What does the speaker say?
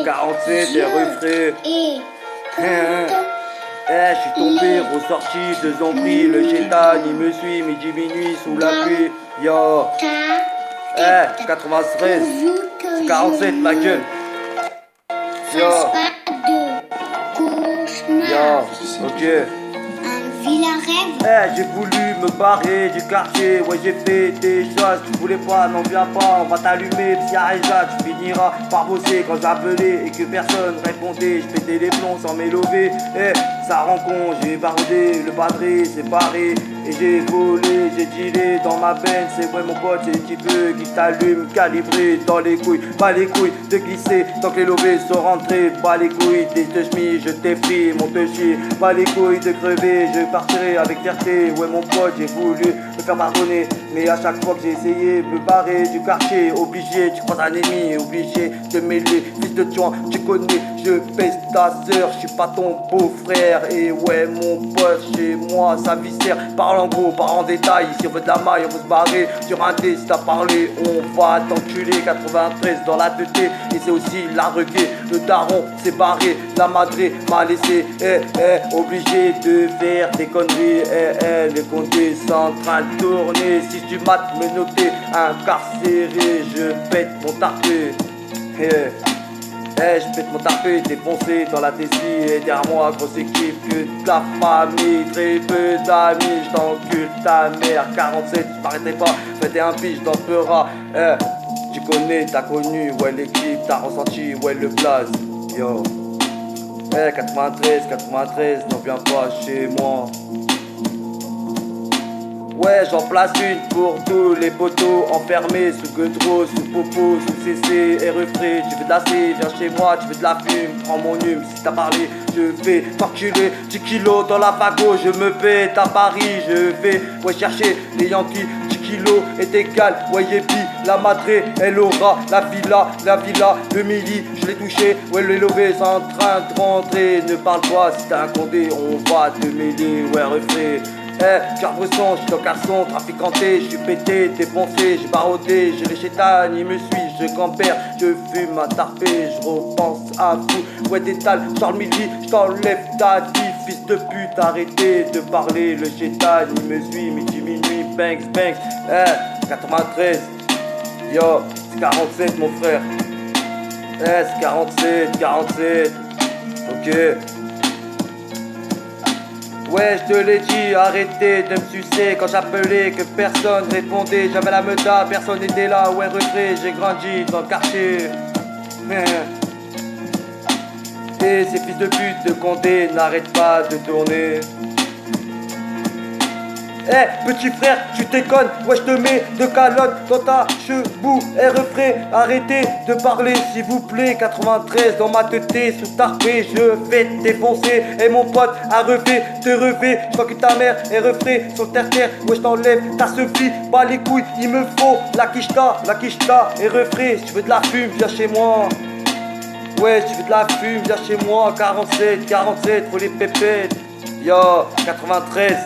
47 et refrais. Je suis tombé, ressorti, 2 ans pris, le chétan, il me suit, midi, minuit, sous la pluie, yo. 93, 47, ma gueule. Yo. Yo, ok. J'ai voulu me barrer du quartier, ouais j'ai fait des choses, tu voulais pas, n'en viens pas, on va t'allumer, psy-Aïja, tu finiras par bosser quand j'appelais et que personne répondait, je pétais les plombs sans m'élever, ça rend con, j'ai baroudé, le padré s'est barré, et j'ai volé, j'ai dealé dans ma benne, c'est vrai mon pote, c'est un petit peu qui t'allume, calibré dans les couilles, pas les couilles de glisser, tant que les lovés sont rentrés, pas les couilles des te chemis, je t'ai pris, mon te chier, pas les couilles de crever, je partirai avec fierté, ouais mon pote, j'ai voulu me faire pardonner, mais à chaque fois que j'ai essayé de me barrer du quartier, obligé, tu crois un ennemi, obligé de mêler, fils de tuant, tu connais, je pèse ta sœur, je suis pas ton beau-frère, et ouais mon pote, chez moi, ça viscère, parle en gros, parle en détail, si on veut de la maille, on veut se barrer, sur un dé, si t'as parlé, on va t'enculer, 93 dans la tête, et c'est aussi la requée, le daron s'est barré, la madré m'a laissé, obligé de faire des conneries, les comptes sont en train de tourner, 6 du mat, me noter, incarcéré, je pète mon tarpé, je pète mon tarpé, défoncé dans la tessie, et derrière moi, grosse équipe, que de la famille, très peu d'amis, j't'encule ta mère, 47, j'm'arrêterai pas, fais un piche dans Peura, tu connais, t'as connu, ouais l'équipe, t'as ressenti, ouais le blaze, yo. 93, n'en viens pas chez moi. Ouais, j'en place une pour tous les poteaux enfermés sous Gueudreau, sous Popo, sous CC et refrais. Tu veux de la C, viens chez moi, tu veux de la fume, prends mon hume, si t'as parlé, je vais t'enculer 10 kilos dans la fago, je me pète à Paris, je vais chercher les Yankees, 10 kilos est égal, ouais yépi, la madré, elle aura la villa, le midi, je l'ai touché, ouais le lové est en train de rentrer, ne parle pas, si t'as un condé, on va te mêler, ouais refrais. Carbre-son, j'suis dans garçon, traficanté, j'suis pété, défoncé, j'ai barodé, j'ai les chétanes, il me suit, je campère, je fume à tarpé, je repense à tout, ouais détale, Charles Midi, j't'enlève ta vie, fils de pute, arrêtez de parler, le chétan, il me suit, midi, minuit, banks, 93, yo, c'est 47 mon frère, c'est 47, ok. Ouais, je te l'ai dit, arrêtez de me sucer quand j'appelais que personne répondait. J'avais la meuta, personne n'était là, ouais refrais, j'ai grandi dans le quartier. Et ces fils de pute de Condé n'arrêtent pas de tourner. Petit frère, tu déconnes, ouais je te mets de calotte dans ta chebou, refrais, arrêtez de parler s'il vous plaît, 93 dans ma tête sous tarpé, je vais te défoncer, et mon pote a refait, te refait, je crois que ta mère est refrais, sur terre, ouais je t'enlève ta Sophie, bas les couilles, il me faut la quicheta, et refrais, si tu veux de la fume, viens chez moi. Ouais, si tu veux de la fume, viens chez moi, 47, faut les pépettes, yo, 93.